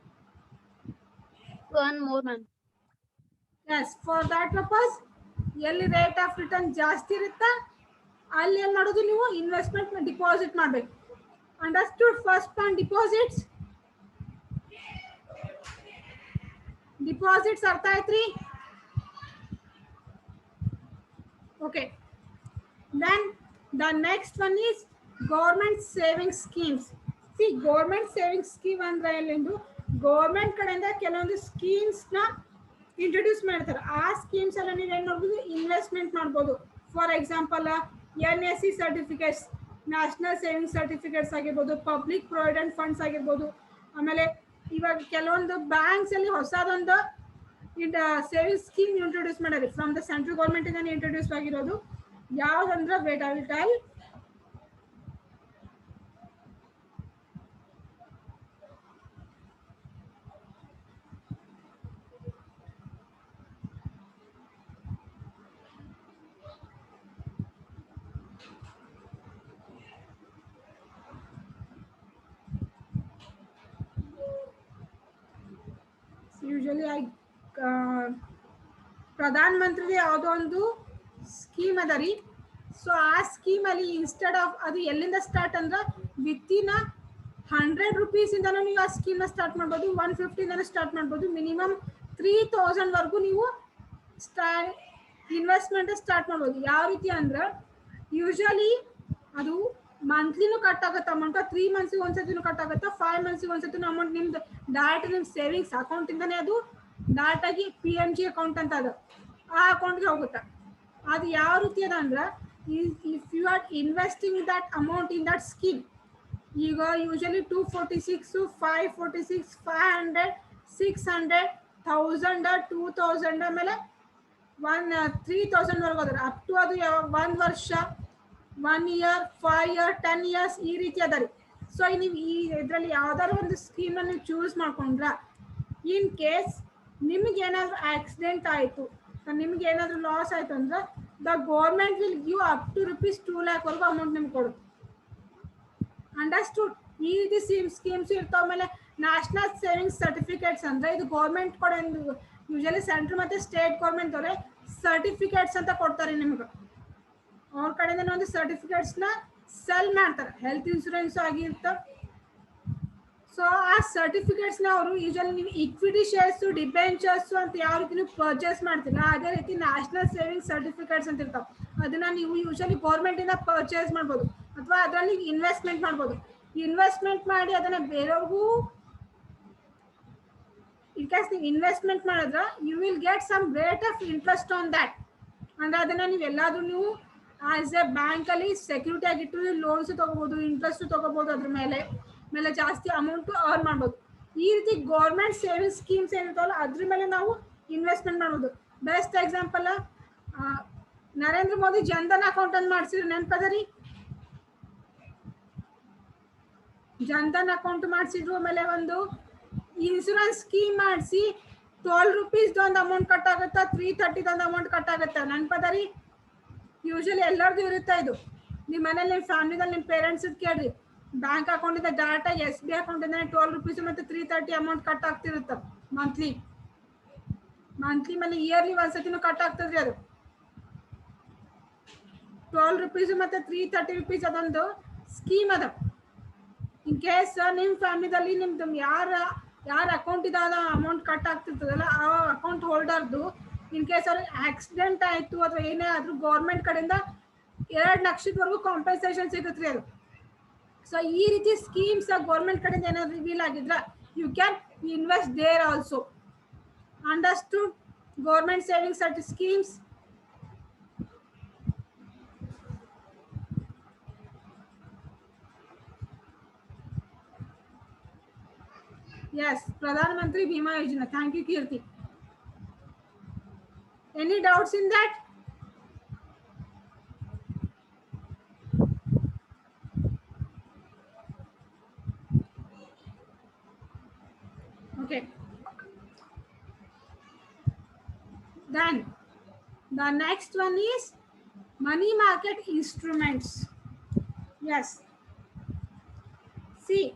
To earn more, ma'am. Yes, for that purpose ಎಲ್ಲಿ ರೇಟ್ ಆಫ್ ರಿಟರ್ನ್ ಜಾಸ್ತಿ ಇರುತ್ತಾ ಅಲ್ಲಿ ಏನ್ ಮಾಡೋದು ನೀವು ಇನ್ವೆಸ್ಟ್ಮೆಂಟ್ ಡಿಪಾಸಿಟ್ ಮಾಡ್ಬೇಕು. Understood? First point deposits. Deposits ಅರ್ಥ ಆಯ್ತ್ರಿ? Okay, then the next one is government saving schemes. See, government saving scheme ಅಂದ್ರೆ ಎಲ್ಲಿಂದು ಗೌರ್ಮೆಂಟ್ ಕಡೆಯಿಂದ ಕೆಲವೊಂದು ಸ್ಕೀಮ್ಸ್ ನ ಇಂಟ್ರೊಡ್ಯೂಸ್ ಮಾಡ್ತಾರೆ. ಆ ಸ್ಕೀಮ್ಸ್ ಎಲ್ಲ ನೀವು ಏನ್ ಮಾಡ್ಬೋದು, ಇನ್ವೆಸ್ಟ್ಮೆಂಟ್ ಮಾಡ್ಬೋದು. For example NSC certificates, national saving certificates ಆಗಿರ್ಬೋದು, ಪಬ್ಲಿಕ್ ಪ್ರಾವಿಡೆಂಟ್ ಫಂಡ್ಸ್ ಆಗಿರ್ಬೋದು. ಆಮೇಲೆ ಇವಾಗ ಕೆಲವೊಂದು ಬ್ಯಾಂಕ್ಸ್ ಅಲ್ಲಿ ಹೊಸದೊಂದು ಸೇವಿಂಗ್ ಸ್ಕೀಮ್ ಇಂಟ್ರೊಡ್ಯೂಸ್ ಮಾಡಿರಿ ಫ್ರಮ್ ದ ಸೆಂಟ್ರಲ್ ಗೌರ್ಮೆಂಟ್ ಇಂದ ಇಂಟ್ರೊಡ್ಯೂಸ್ ಆಗಿರೋದು. ಯಾವ್ದಂದ್ರೆ wait I will tell. Usually Pradhan Mantri ಯಾವುದೋ ಒಂದು ಸ್ಕೀಮ್ ಅದ ರೀ. ಸೊ ಆ ಸ್ಕೀಮ್ ಅಲ್ಲಿ ಇನ್ಸ್ಟೆಡ್ ಆಫ್ ಅದು ಎಲ್ಲಿಂದ ಸ್ಟಾರ್ಟ್ ಅಂದ್ರೆ ವಿತಿನ್ 100 rupees ಇಂದ ನೀವು ಆ ಸ್ಕೀಮ್ ನ ಸ್ಟಾರ್ಟ್ ಮಾಡ್ಬೋದು, 150 ಇಂದ ಸ್ಟಾರ್ಟ್ ಮಾಡ್ಬೋದು. ಮಿನಿಮಮ್ 3000 ವರೆಗೂ ನೀವು ಇನ್ವೆಸ್ಟ್ಮೆಂಟ್ ಸ್ಟಾರ್ಟ್ ಮಾಡ್ಬೋದು. ಯಾವ ರೀತಿ ಅಂದ್ರೆ ಯೂಶಲಿ ಅದು ಮಂತ್ಲಿನೂ ಕಟ್ ಆಗುತ್ತೆ ಅಮೌಂಟ್, 3 months ಒಂದ್ಸತಿನೂ ಕಟ್ ಆಗುತ್ತೆ, 5 months ಒಂದ್ಸತಿನೂ ಅಮೌಂಟ್ ನಿಮ್ದು ಡೈರೆಕ್ಟ್ ನಿಮ್ ಸೇವಿಂಗ್ಸ್ ಅಕೌಂಟ್ ಇಂದಾನೆ ಅದು ಡೈರೆಕ್ಟ್ ಆಗಿ PMG ಅಕೌಂಟ್ ಅಂತ ಅದು ಆ ಅಕೌಂಟ್ಗೆ ಹೋಗುತ್ತೆ. ಅದು ಯಾವ ರೀತಿ ಅದ ಅಂದ್ರೆ if you are investing that amount in that scheme, ಈಗ ಯೂಶಲಿ 246, 546, 500, 600, 1000, 2000 ಆಮೇಲೆ 3000 ವರೆಗೂ ಅದ. ಅಪ್ ಟು ಅದು 1 ವರ್ಷ, 1 year, 5 year, 10 years ಈ ರೀತಿ ಅದ ರೀ. ಸೊ ನೀವು ಈ ಇದರಲ್ಲಿ ಯಾವ್ದಾದ್ರು ಒಂದು ಸ್ಕೀಮ್ ನೀವು ಚೂಸ್ ಮಾಡ್ಕೊಂಡ್ರ, ಇನ್ ಕೇಸ್ ನಿಮ್ಗೆ ಏನಾದ್ರು ಆಕ್ಸಿಡೆಂಟ್ ಆಯ್ತು, ನಿಮ್ಗೆ ಏನಾದ್ರು ಲಾಸ್ ಆಯ್ತು ಅಂದ್ರೆ the government will give up to ₹2 lakh ವರೆಗೂ ಅಮೌಂಟ್ ನಿಮ್ಗೆ ಕೊಡುತ್ತೆ. ಅಂಡರ್ಸ್ಟುಡ್? ಈ ರೀತಿ ಸ್ಕೀಮ್ಸ್ ಇರ್ತಾವ. ಆಮೇಲೆ ನ್ಯಾಷನಲ್ ಸೇವಿಂಗ್ಸ್ ಸರ್ಟಿಫಿಕೇಟ್ಸ್ ಅಂದ್ರೆ ಇದು ಗೌರ್ಮೆಂಟ್ ಕೊಡೋ, ಯೂಶಲಿ ಸೆಂಟ್ರಲ್ ಮತ್ತೆ ಸ್ಟೇಟ್ ಗೌರ್ಮೆಂಟ್ ಅವರೇ ಸರ್ಟಿಫಿಕೇಟ್ಸ್ ಅಂತ ಕೊಡ್ತಾರೆ ನಿಮ್ಗೆ. ಅವ್ರ ಕಡೆಯಿಂದ ಒಂದು ಸರ್ಟಿಫಿಕೇಟ್ಸ್ ನ ಸೆಲ್ ಮಾಡ್ತಾರೆ. ಹೆಲ್ತ್ ಇನ್ಶೂರೆನ್ಸ್ ಆಗಿರ್ತಾವ. ಸೊ ಆ ಸರ್ಟಿಫಿಕೇಟ್ಸ್ ನ ಅವರು ಯೂಶಲಿ ನೀವು ಇಕ್ವಿಟಿ ಶೇರ್ಸ್, ಡಿಬೆಂಚರ್ಸ್ ಅಂತ ಯಾವ ರೀತಿ ನೀವು ಪರ್ಚೇಸ್ ಮಾಡ್ತೀರ ಅದೇ ರೀತಿ ನ್ಯಾಷನಲ್ ಸೇವಿಂಗ್ ಸರ್ಟಿಫಿಕೇಟ್ಸ್ ಅಂತ ಇರ್ತಾವ. ಅದನ್ನ ನೀವು ಯೂಶಲಿ ಗೌರ್ಮೆಂಟ್ ಇಂದ ಪರ್ಚೇಸ್ ಮಾಡ್ಬೋದು ಅಥವಾ ಅದರಲ್ಲಿ ಇನ್ವೆಸ್ಟ್ಮೆಂಟ್ ಮಾಡ್ಬೋದು. ಇನ್ವೆಸ್ಟ್ಮೆಂಟ್ ಮಾಡಿ ಅದನ್ನ ಬೇರೆಯವ್ರಿಗೂ ಇನ್ ಕೇಸ್ ನೀವು ಇನ್ವೆಸ್ಟ್ಮೆಂಟ್ ಮಾಡಿದ್ರೆ you will get some rate of interest on that. ಅಂದ್ರೆ ಅದನ್ನ ನೀವು ಎಲ್ಲಾದ್ರೂ ನೀವು ಆಸ್ ಎ ಬ್ಯಾಂಕ್ ಅಲ್ಲಿ ಸೆಕ್ಯೂರಿಟಿ ಆಗಿಟ್ಟು ಲೋನ್ಸ್ ತಗೋಬಹುದು, ಇಂಟ್ರೆಸ್ಟ್ ತಗೋಬಹುದು, ಅದ್ರ ಮೇಲೆ ಜಾಸ್ತಿ ಅಮೌಂಟ್ ಅರ್ನ್ ಮಾಡ್ಬೋದು. ಈ ರೀತಿ ಗೌರ್ಮೆಂಟ್ ಸೇವಿಂಗ್ ಸ್ಕೀಮ್ಸ್ ಏನಿರ್ತಾವಲ್ಲ ಅದ್ರ ಮೇಲೆ ನಾವು ಇನ್ವೆಸ್ಟ್ಮೆಂಟ್ ಮಾಡ್ಬೋದು. Best example Narendra Modi Jan Dhan account ಅಂತ ಮಾಡ್ಸಿದ್ರು, ನೆನಪದ ರೀ? ಜನ್ಧನ್ ಅಕೌಂಟ್ ಮಾಡಿಸಿದ್ರು. ಆಮೇಲೆ ಒಂದು ಇನ್ಶೂರೆನ್ಸ್ ಸ್ಕೀಮ್ ಮಾಡಿಸಿ 12 rupees ಒಂದು ಅಮೌಂಟ್ ಕಟ್ ಆಗುತ್ತಾ, 330 ಒಂದು ಅಮೌಂಟ್ ಕಟ್ ಆಗುತ್ತಾ, ನೆನಪದ ರೀ? ಯೂಶಲಿ ಎಲ್ಲರದು ಇರುತ್ತೆ ಇದು. ನಿಮ್ಮ ಮನೇಲಿ ನಿಮ್ಮ ಫ್ಯಾಮಿಲಿದಲ್ಲಿ ನಿಮ್ಮ ಪೇರೆಂಟ್ಸ್ ಕೇಳ್ರಿ, ಬ್ಯಾಂಕ್ ಅಕೌಂಟ್ ಇಂದ ಡೈರೆಕ್ಟ್ ಆಗಿ SBI ಅಕೌಂಟ್ ಇಂದ 12 rupees ಮತ್ತೆ 330 ಅಮೌಂಟ್ ಕಟ್ ಆಗ್ತಿರುತ್ತೆ ಮಂತ್ಲಿ ಮೇಲೆ ಇಯರ್ಲಿ ಒಂದ್ಸತಿನೂ ಕಟ್ ಆಗ್ತದ್ರಿ. ಅದು 12 rupees ಮತ್ತೆ 330 rupees ಅದೊಂದು ಸ್ಕೀಮ್ ಅದ. ಇನ್ ಕೇಸ್ ನಿಮ್ಮ ಫ್ಯಾಮಿಲಿದಲ್ಲಿ ನಿಮ್ದು ಯಾರ ಅಕೌಂಟ್ ಇದಾದ ಅಮೌಂಟ್ ಕಟ್ ಆಗ್ತಿರ್ತದಲ್ಲ ಆ ಅಕೌಂಟ್ ಹೋಲ್ಡರ್ದು ಇನ್ ಕೇಸ್ ಅವ್ರಿಗೆ ಆಕ್ಸಿಡೆಂಟ್ ಆಯ್ತು ಅಥವಾ ಏನೇ ಆದ್ರೂ ಗೌರ್ಮೆಂಟ್ ಕಡೆಯಿಂದ 2 ಲಕ್ಷದವರೆಗೂ ಕಾಂಪೆನ್ಸೇಷನ್ ಸಿಗುತ್ತೆ ಅದು. ಸೊ ಈ ರೀತಿ ಸ್ಕೀಮ್ಸ್ ಗೌರ್ಮೆಂಟ್ ಕಡೆಯಿಂದ ಏನಾದ್ರು ರಿವೀಲ್ ಆಗಿದ್ರ you can invest there also. Understood? Government saving schemes. Yes, Pradhan Mantri Bima Yojana. Thank you, Kirti. Any doubts in that? Okay. Then the next one is money market instruments. Yes. See,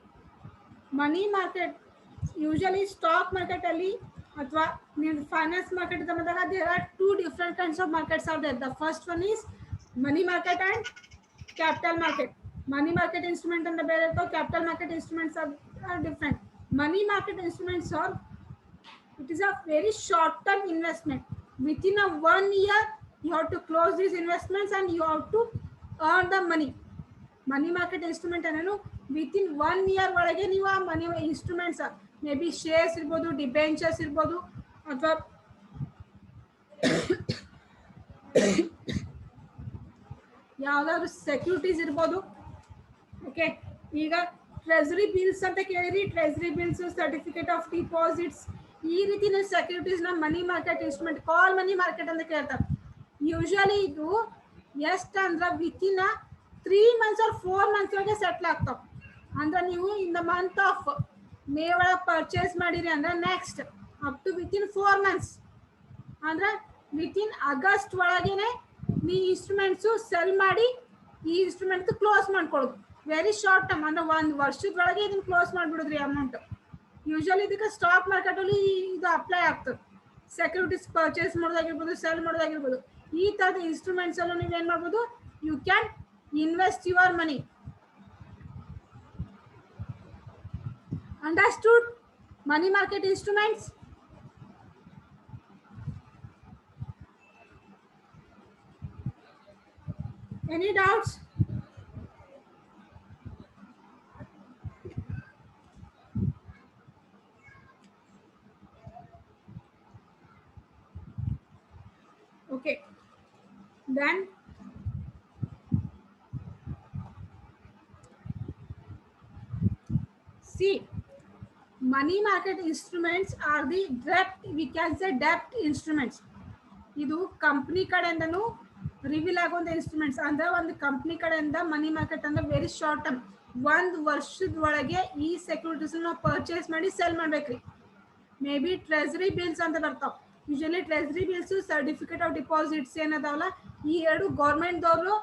money market usually stock market ali ಅಥವಾ finance market ಅಂತ ಬಂದಾಗ there are two different kinds of markets are there. The first one is money market and capital market. Money market instrument and ಬೇರೆ ಇರ್ತವೆ, capital market instruments are different. Money market instruments are, it is a very short term investment. Within a 1 year you have to close these investments and you have to earn the money. Money market instrument ಅನ್ನೋನು ವಿತಿನ್ 1 year ಒಳಗೆ ನೀವು ಆ money instruments may be shares ಇರ್ಬೋದು, ಡಿಬೆಂಚರ್ಸ್ ಇರ್ಬೋದು, ಅಥವಾ ಯಾವ್ದಾದ್ರು ಸೆಕ್ಯೂರಿಟೀಸ್ ಇರ್ಬೋದು. ಓಕೆ, ಈಗ ಟ್ರೆಸರಿ ಬಿಲ್ಸ್ ಅಂತ ಕೇಳಿರಿ, treasury bills, certificate of deposits, ಈ ರೀತಿ ಸೆಕ್ಯೂರಿಟೀಸ್ ನ money market instrument, call money market ಅಂತ ಕೇಳ್ತಾರೆ. ಯೂಶಲಿ ಇದು ಎಷ್ಟು ಅಂದ್ರೆ ವಿತಿನ್ 3 months or 4 months ಒಳಗೆ ಸೆಟ್ಲ್ ಆಗ್ತಾವ. ಅಂದ್ರೆ ನೀವು in the month of May ಒಳಗೆ ಪರ್ಚೇಸ್ ಮಾಡಿರಿ ಅಂದ್ರೆ next up to within 4 months ಅಂದ್ರೆ ವಿತಿನ್ ಆಗಸ್ಟ್ ಒಳಗೇನೆ ಈ ಇನ್ಸ್ಟ್ರೂಮೆಂಟ್ಸು ಸೆಲ್ ಮಾಡಿ ಈ ಇನ್ಸ್ಟ್ರೂಮೆಂಟ್ ಕ್ಲೋಸ್ ಮಾಡ್ಕೊಳ್ಳೋದು. ವೆರಿ ಶಾರ್ಟ್ ಟರ್ಮ್ ಅಂದ್ರೆ 1 ವರ್ಷದೊಳಗೆ ಇದನ್ನ ಕ್ಲೋಸ್ ಮಾಡಿಬಿಡುದ್ರಿ ಅಮೌಂಟ್. ಯೂಶಲಿ ಇದಕ್ಕೆ ಸ್ಟಾಕ್ ಮಾರ್ಕೆಟ್ ಅಲ್ಲಿ ಇದು ಅಪ್ಲೈ ಆಗ್ತದೆ. ಸೆಕ್ಯೂರಿಟೀಸ್ ಪರ್ಚೇಸ್ ಮಾಡೋದಾಗಿರ್ಬೋದು, ಸೆಲ್ ಮಾಡೋದಾಗಿರ್ಬೋದು, ಈ ತರದ ಇನ್ಸ್ಟ್ರೂಮೆಂಟ್ಸ್ ಅಲ್ಲೂ ನೀವು ಏನ್ ಮಾಡ್ಬೋದು, you can invest your money. Understood? Money market instruments. Any doubts? Okay, then see, money market instruments are the debt, we can say debt instruments. ಇದು ಕಂಪ್ನಿ ಕಡೆಯಿಂದನೂ ರಿವೀಲ್ ಆಗುವಂಥ ಇನ್ಸ್ಟ್ರೂಮೆಂಟ್ಸ್. ಅಂದ್ರೆ ಒಂದು ಕಂಪ್ನಿ ಕಡೆಯಿಂದ ಮನಿ ಮಾರ್ಕೆಟ್ ಅಂದ್ರೆ ವೆರಿ ಶಾರ್ಟ್ ಟರ್ಮ್, 1 ವರ್ಷದೊಳಗೆ ಈ ಸೆಕ್ಯೂರಿಟೀಸ್ ನಾವು ಪರ್ಚೇಸ್ ಮಾಡಿ ಸೆಲ್ ಮಾಡ್ಬೇಕ್ರಿ. ಮೇ ಬಿ ಟ್ರೆಸರಿ ಬಿಲ್ಸ್ ಅಂತ ಬರ್ತಾವ. Usually treasury bills, certificate of deposits ಏನದಾವಲ್ಲ, ಈ ಎರಡು ಗೌರ್ಮೆಂಟ್ದವರು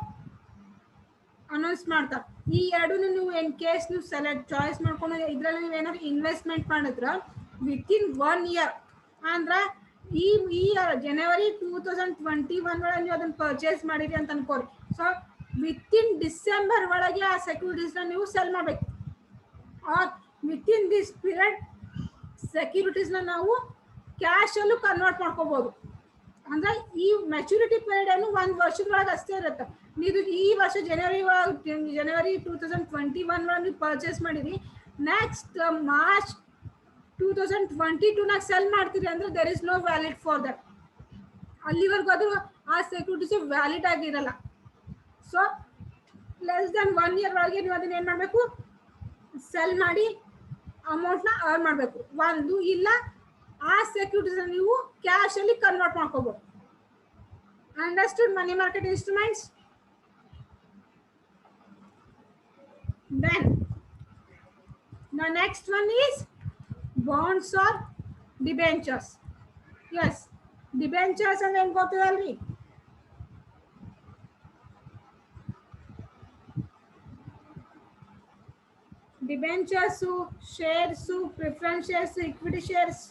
ಅನೌನ್ಸ್ ಮಾಡ್ತಾರೆ. ಈ ಎರಡು ನೀವು ಇನ್ ಕೇಸ್ ನೀವು ಸೆಲೆಕ್ಟ್ ಚಾಯ್ಸ್ ಮಾಡ್ಕೊಂಡು ಇದ್ರಲ್ಲಿ ನೀವು ಏನಾದ್ರು ಇನ್ವೆಸ್ಟ್ಮೆಂಟ್ ಮಾಡಿದ್ರ ವಿತಿನ್ 1 year ಅಂದ್ರೆ ಈ ಜನವರಿ 2021 ಒಳಗೆ ನೀವು ಅದನ್ನ ಪರ್ಚೇಸ್ ಮಾಡಿರಿ ಅಂತ ಅನ್ಕೋರಿ. ಸೊ ವಿತಿನ್ ಡಿಸೆಂಬರ್ ಒಳಗೆ ಆ ಸೆಕ್ಯೂರಿಟೀಸ್ನ ನೀವು ಸೆಲ್ ಮಾಡಬೇಕು. ಆರ್ ವಿತಿನ್ ದಿಸ್ ಪೀರಿಯಡ್ ಸೆಕ್ಯೂರಿಟೀಸ್ನ ನಾವು ಕ್ಯಾಶ್ ಅಲ್ಲೂ ಕನ್ವರ್ಟ್ ಮಾಡ್ಕೋಬಹುದು. ಅಂದ್ರೆ ಈ ಮೆಚುರಿಟಿ ಪೀರಿಯಡ್ ಏನು 1 ವರ್ಷದೊಳಗೆ ಅಷ್ಟೇ ಇರುತ್ತೆ. ನೀವು ಈ ವರ್ಷ ಜನವರಿ 2021 ಒಳಗೆ ನೀವು ಪರ್ಚೇಸ್ ಮಾಡಿರಿ, ನೆಕ್ಸ್ಟ್ ಮಾರ್ಚ್ 2022 ನಾಗ ಸೆಲ್ ಮಾಡ್ತೀರಿ ಅಂದ್ರೆ there is no valid for that. ಅಲ್ಲಿವರೆಗೂ ಅದು ಆ ಸೆಕ್ಯೂರಿಟೀಸ್ ವ್ಯಾಲಿಡ್ ಆಗಿರಲ್ಲ. ಸೊ ಲೆಸ್ ದನ್ 1 year ಒಳಗೆ ನೀವು ಅದನ್ನ ಏನ್ ಮಾಡಬೇಕು, ಸೆಲ್ ಮಾಡಿ ಅಮೌಂಟ್ನ ಅರ್ನ್ ಮಾಡಬೇಕು. ಒಂದು ಇಲ್ಲ ಆ ಸೆಕ್ಯೂರಿಟೀಸ್ ನೀವು ಕ್ಯಾಶ್ ಅಲ್ಲಿ ಕನ್ವರ್ಟ್ ಮಾಡ್ಕೋಬಹುದು. Understood money market instruments? Then the next one is bonds or debentures. Yes, debentures and then ಗೊತ್ತದಲ್ರಿ, debentures, shares, preference shares, equity shares.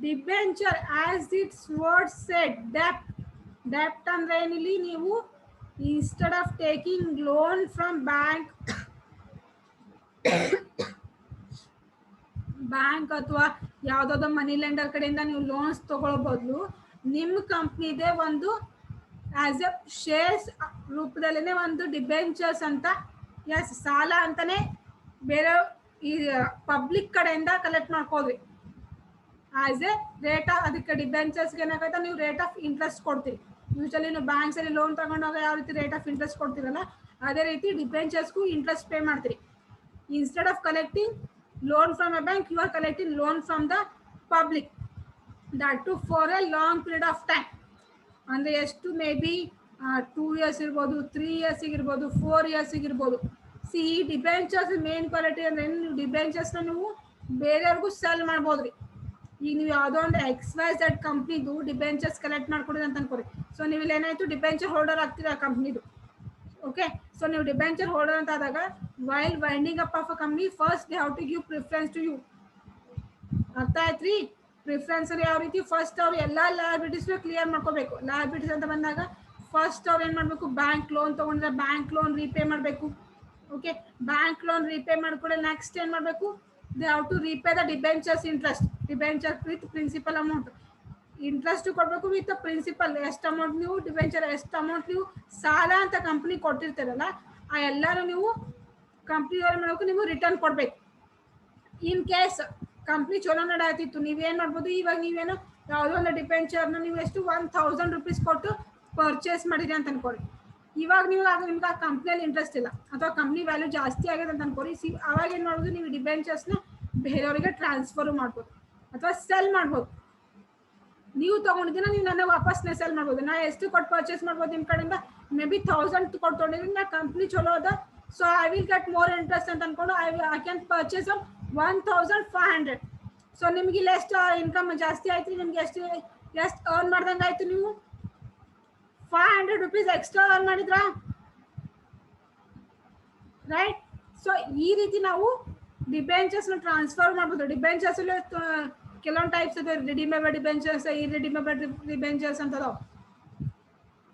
Debenture as it's word shed ಡೆಪ್ಟ್. ಡೆಪ್ಟ್ ಅಂದ್ರೆ ಏನಿಲ್ಲಿ, ನೀವು instead of taking loan from bank ಅಥವಾ ಯಾವ್ದಾದ್ರು ಮನಿ ಲೆಂಡರ್ ಕಡೆಯಿಂದ ನೀವು ಲೋನ್ಸ್ ತಗೊಳ್ಳೋ ಬದಲು ನಿಮ್ಮ ಕಂಪ್ನಿದೆ ಒಂದು ಆಸ್ ಎ ಶೇರ್ಸ್ ರೂಪದಲ್ಲೇ ಒಂದು ಡಿಬೆಂಚರ್ಸ್ ಅಂತ, ಎಸ್ ಸಾಲ ಅಂತಾನೆ ಬೇರೆ ಈ ಪಬ್ಲಿಕ್ ಕಡೆಯಿಂದ ಕಲೆಕ್ಟ್ ಮಾಡ್ಕೋದ್ರಿ. ಆಸ್ ಎ ರೇಟ್ ಅದಕ್ಕೆ ಡಿಬೆಂಚರ್ಸ್ಗೆ ಏನಾಗತ್ತೆ, ನೀವು ರೇಟ್ ಆಫ್ ಇಂಟ್ರೆಸ್ಟ್ ಕೊಡ್ತೀರಿ. ಯೂಶಲಿ ನೀವು ಬ್ಯಾಂಕ್ಸ್ ಅಲ್ಲಿ ಲೋನ್ ತಗೊಂಡಾಗ ಯಾವ ರೀತಿ ರೇಟ್ ಆಫ್ ಇಂಟ್ರೆಸ್ಟ್ ಕೊಡ್ತೀರಲ್ಲ, ಅದೇ ರೀತಿ ಡಿಬೆಂಚರ್ಸ್ಗೂ ಇಂಟ್ರೆಸ್ಟ್ ಪೇ ಮಾಡ್ತೀರಿ. Instead of collecting loan from a bank, you are collecting loan from the public, that too for a long period of time. ಅಂದರೆ ಎಷ್ಟು ಮೇ ಬಿ 2 years ಇರ್ಬೋದು, 3 years ಇರ್ಬೋದು, 4 years ಇರ್ಬೋದು. ಸಿ ಈ ಡಿಬೆಂಚರ್ಸ್ ಮೇನ್ ಕ್ವಾಲಿಟಿ ಅಂದ್ರೆ ನೀವು ಡಿಬೆಂಚರ್ಸ್ನ ನೀವು ಬೇರೆಯವ್ರಿಗೂ ಸೆಲ್ ಮಾಡ್ಬೋದ್ರಿ. ಈಗ ನೀವು ಯಾವುದೋ ಒಂದು XYZ ಕಂಪ್ನಿದು ಡಿಬೆಂಚರ್ಸ್ ಕಲೆಕ್ಟ್ ಮಾಡ್ಕೊಡಿದ್ರೆ ಅಂತ ಅನ್ಕೋರಿ. ಸೊ ನೀವು ಇಲ್ಲಿ ಏನಾಯ್ತು ಡಿಬೆಂಚರ್ ಹೋಲ್ಡರ್ ಆಗ್ತೀರಾ ಕಂಪ್ನಿದು. ಓಕೆ, ಸೊ ನೀವು ಡಿಬೆಂಚರ್ ಹೋಲ್ಡರ್ ಅಂತ ಆದಾಗ while winding up of a company first they have to give preference to you. ಅರ್ಥ ಆಯ್ತ್ರಿ? ಪ್ರಿಫರೆನ್ಸ್ ಯಾವ ರೀತಿ, ಫಸ್ಟ್ ಅವ್ರು ಎಲ್ಲ ಲಯಬಿಲಿಟೀಸ್ ಕ್ಲಿಯರ್ ಮಾಡ್ಕೋಬೇಕು. ಲಯಬಿಲಿಟೀಸ್ ಅಂತ ಬಂದಾಗ ಫಸ್ಟ್ ಅವ್ರು ಏನು ಮಾಡಬೇಕು, ಬ್ಯಾಂಕ್ ಲೋನ್ ತೊಗೊಂಡ್ರೆ ಬ್ಯಾಂಕ್ ಲೋನ್ ರೀಪೇ ಮಾಡಬೇಕು. ಓಕೆ, ಬ್ಯಾಂಕ್ ಲೋನ್ ರೀಪೇ ಮಾಡ್ಕೊಂಡ್ರೆ ನೆಕ್ಸ್ಟ್ ಏನು ಮಾಡಬೇಕು, they have to repay the debentures interest. Debenture with principal amount, interest ಕೊಡಬೇಕು ವಿತ್ ಪ್ರಿನ್ಸಿಪಲ್. ಎಷ್ಟು ಅಮೌಂಟ್ ನೀವು ಡಿಬೆಂಚರ್, ಎಷ್ಟು ಅಮೌಂಟ್ ನೀವು ಸಾಲ ಅಂತ ಕಂಪ್ನಿ ಕೊಟ್ಟಿರ್ತೀರಲ್ಲ ಆ ಎಲ್ಲರೂ ನೀವು ಕಂಪ್ನಿಯವ್ರು ಮಾಡಬೇಕು, ನೀವು ರಿಟರ್ನ್ ಕೊಡಬೇಕು. ಇನ್ ಕೇಸ್ ಕಂಪ್ನಿ ಚಲೋ ನಡಾತಿತ್ತು, ನೀವೇನು ಮಾಡ್ಬೋದು, ಇವಾಗ ನೀವೇನು ಯಾವುದೋ ಒಂದು ಡಿಬೆಂಚರ್ನ ನೀವು ಎಷ್ಟು 1000 rupees ಕೊಟ್ಟು ಪರ್ಚೇಸ್ ಮಾಡಿರಿ ಅಂತ ಅನ್ಕೊಳ್ಳಿ. ಇವಾಗ ನೀವು ನಿಮ್ಗೆ ಆ ಕಂಪ್ನಿಯಲ್ಲಿ ಇಂಟ್ರೆಸ್ಟ್ ಇಲ್ಲ ಅಥವಾ ಕಂಪ್ನಿ ವ್ಯಾಲ್ಯೂ ಜಾಸ್ತಿ ಆಗಿದೆ ಅಂತ ಅನ್ಕೊಳ್ಳಿ. ಅವಾಗ ಏನು ಮಾಡ್ಬೋದು, ನೀವು ಡಿಬೆಂಚರ್ಸ್ನ ಬೇರೆಯವರಿಗೆ ಟ್ರಾನ್ಸ್ಫರ್ ಮಾಡ್ಬೋದು ಅಥವಾ ಸೆಲ್ ಮಾಡ್ಬೋದು. ನೀವು ತೊಗೊಂಡಿದ್ದೀನ ನೀವು ನನಗೆ ವಾಪಸ್ನೇ ಸೆಲ್ ಮಾಡ್ಬೋದು. ನಾ ಎಷ್ಟು ಕೊಟ್ಟು ಪರ್ಚೇಸ್ ಮಾಡ್ಬೋದು ನಿಮ್ಮ ಕಡೆಯಿಂದ, ಮೇ ಬಿ 1000 ಕೊಟ್ಟು ತೊಗೊಂಡಿದ್ದೀನಿ, ನಾ ಕಂಪ್ನಿ ಚಲೋ ಅದ, so I will get more interest ಅಂತ ಅನ್ಕೊಂಡು ಐ ಕ್ಯಾನ್ ಪರ್ಚೇಸ್ 1500. ಸೊ ನಿಮ್ಗೆ ಇಲ್ಲಿ ಎಷ್ಟು ಇನ್ಕಮ್ ಜಾಸ್ತಿ ಆಯ್ತು, ನಿಮ್ಗೆ ಎಷ್ಟು ಅರ್ನ್ ಮಾಡ್ದಂಗೆ ಆಯ್ತು, ನೀವು 500 rupees ಎಕ್ಸ್ಟ್ರಾ ಅರ್ನ್ ಮಾಡಿದ್ರಾ, ರೈಟ್? ಸೊ ಈ ರೀತಿ ನಾವು ಡಿಬೆಂಚರ್ಸ್ನ ಟ್ರಾನ್ಸ್ಫರ್ ಮಾಡ್ಬೋದು. ಡಿಬೆಂಚರ್ಸ್ ಕೆಲವೊಂದು ಟೈಪ್ಸ್ ಅದಾವೆ, ರಿಡೀಮೇಬಲ್ ಡಿಬೆಂಚರ್ಸ್, ಇರ್ರಿಡೀಮೇಬಲ್ ಡಿಬೆಂಚರ್ಸ್ ಅಂತ ಅದಾವೆ.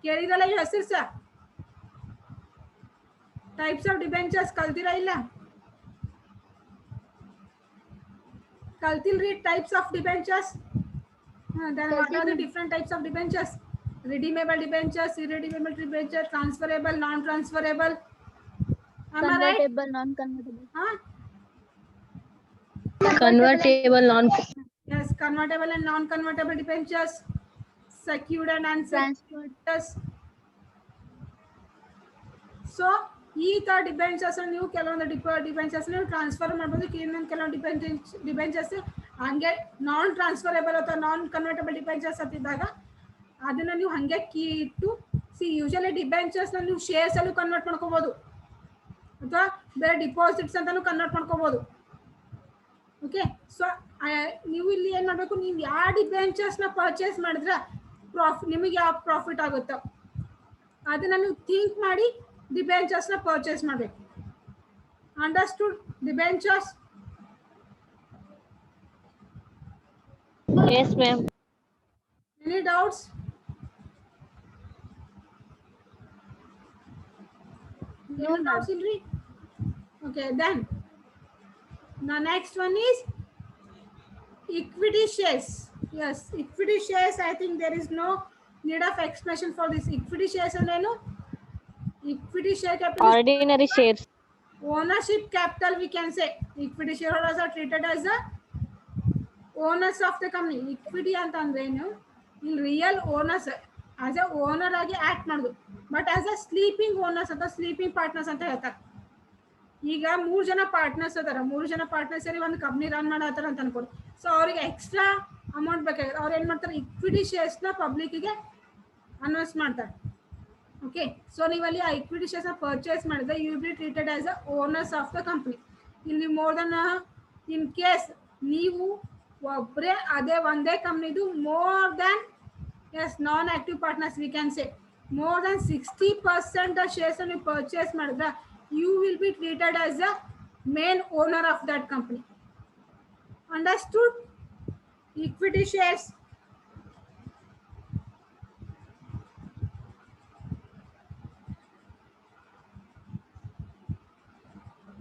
ಕೇಳಿದ್ರಲ್ಲ ಈ ಹೆಸರು ಸರ್? ಟೈಪ್ಸ್ ಆಫ್ ಡಿಬೆಂಚರ್ಸ್ ಕಲ್ತಿರಾ ಇಲ್ಲ? ಕಲ್ತಿಲ್ರಿ types of debentures? then what are the different types of debentures? Redeemable debentures, irredeemable debenture, transferable, non-transferable, convertible, non-convertible. Convertible, non. Yes, convertible and non-convertible debentures, secured and unsecured. So ಈ ತರ ಡಿಬೆಂಚರ್ಸ್ ನೀವು ಕೆಲವೊಂದು ಡಿಬೆಂಚರ್ಸ್ ನೀವು ಟ್ರಾನ್ಸ್ಫರ್ ಮಾಡ್ಬೋದು. ಕೆಲವೊಂದು ಡಿಬೆಂಚರ್ಸ್ ಹಂಗೆ ನಾನ್ ಟ್ರಾನ್ಸ್ಫರೇಬಲ್ ಅಥವಾ ನಾನ್ ಕನ್ವರ್ಟಬಲ್ ಡಿಬೆಂಚರ್ಸ್ ಅಂತಿದ್ದಾಗ ಅದನ್ನ ನೀವು ಹಂಗೆ ಕೀ ಇಟ್ಟು ಯೂಶಲಿ ಡಿಬೆಂಚರ್ಸ್ನ ನೀವು ಶೇರ್ಸ್ ಅಲ್ಲೂ ಕನ್ವರ್ಟ್ ಮಾಡ್ಕೋಬೋದು ಅಥವಾ ಬೇರೆ ಡಿಪಾಸಿಟ್ಸ್ ಅಂತಾನು ಕನ್ವರ್ಟ್ ಮಾಡ್ಕೋಬೋದು. ಓಕೆ, ಸೊ ನೀವು ಇಲ್ಲಿ ಏನು ಮಾಡಬೇಕು, ನೀವು ಯಾವ ಡಿಬೆಂಚರ್ಸ್ನ ಪರ್ಚೇಸ್ ಮಾಡಿದ್ರೆ ನಿಮಗೆ ಯಾವ ಪ್ರಾಫಿಟ್ ಆಗುತ್ತೋ ಅದನ್ನ ನೀವು ಥಿಂಕ್ ಮಾಡಿ ಡಿಬೆಂಚರ್ಸ್ನ ಪರ್ಚೇಸ್ ಮಾಡಬೇಕು. Understood? Debentures. Yes, ma'am. Any doubts? No doubts, Ilri? Okay, then the next one is equity shares. Yes, equity shares, I think there is no need of explanation for this. Equity shares and equity share capital, Ordinary shares. ownership capital we can say. Equity shareholders are treated as the owners of the company. Equity ಅಂತ ಅಂದ್ರೆ ಏನು, ಇಲ್ಲಿ real owners as A owner ಆಗಿ ಆಕ್ಟ್ ಮಾಡೋದು, but as A sleeping owners ಅಂತ ಸ್ಲೀಪಿಂಗ್ ಪಾರ್ಟ್ನರ್ಸ್ ಅಂತ ಹೇಳ್ತಾರೆ. ಈಗ 3 ಜನ ಪಾರ್ಟ್ನರ್ಸ್ ಅದಾರ, 3 ಜನ ಪಾರ್ಟ್ನರ್ಸ್ ಸೇರಿ ಒಂದು ಕಂಪ್ನಿ ರನ್ ಮಾಡತ್ತಾರ ಅಂತ ಅನ್ಕೊಳ್ಳಿ. ಸೊ ಅವ್ರಿಗೆ ಎಕ್ಸ್ಟ್ರಾ ಅಮೌಂಟ್ ಬೇಕಾಗಿದೆ, ಅವ್ರು ಏನು ಮಾಡ್ತಾರೆ, ಇಕ್ವಿಟಿ ಶೇರ್ಸ್ನ ಪಬ್ಲಿಕ್ಕಿಗೆ ಅನೌನ್ಸ್ ಮಾಡ್ತಾರೆ. ಓಕೆ, ಸೊ ನೀವಲ್ಲಿ ಆ ಇಕ್ವಿಟಿ ಶೇರ್ಸ್ನ ಪರ್ಚೇಸ್ ಮಾಡಿದ್ರೆ you will be treated as a owners of the company. ಇಲ್ಲಿ ಮೋರ್ ದನ್ ಇನ್ ಕೇಸ್ ನೀವು ಒಬ್ಬರೇ ಅದೇ ಒಂದೇ ಕಂಪ್ನಿದು more than non active partners we can say more than 60% shares ನೀವು ಪರ್ಚೇಸ್ ಮಾಡಿದ್ರೆ you will be treated as a main owner of that company. Understood? Equity shares.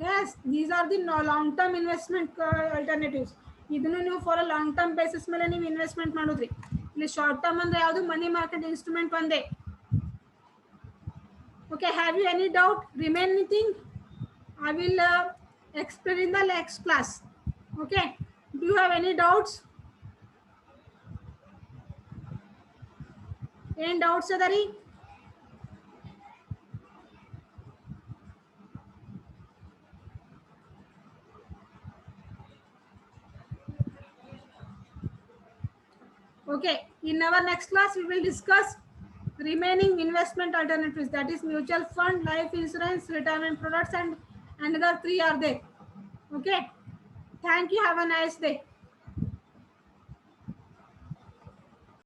Yes, these are the long-term investment alternatives. ಇದನ್ನು ನೀವು for a long term basis ಮೇಲೆ ನೀವು ಇನ್ವೆಸ್ಟ್ಮೆಂಟ್ ಮಾಡೋದ್ರಿ. ಇಲ್ಲಿ ಶಾರ್ಟ್ ಟರ್ಮ್ ಅಂದ್ರೆ ಯಾವುದು, ಮನಿ ಮಾರ್ಕೆಟ್ ಇನ್ಸ್ಟ್ರೂಮೆಂಟ್ ಒಂದೇ. Okay, have you any doubt? Remain anything? I will explain in the next class. Okay, do you have any doubts? Any doubts adari? Okay, in our next class we will discuss remaining investment alternatives, that is mutual fund, life insurance, retirement products, and another 3 are there. Okay, thank you, have a nice day.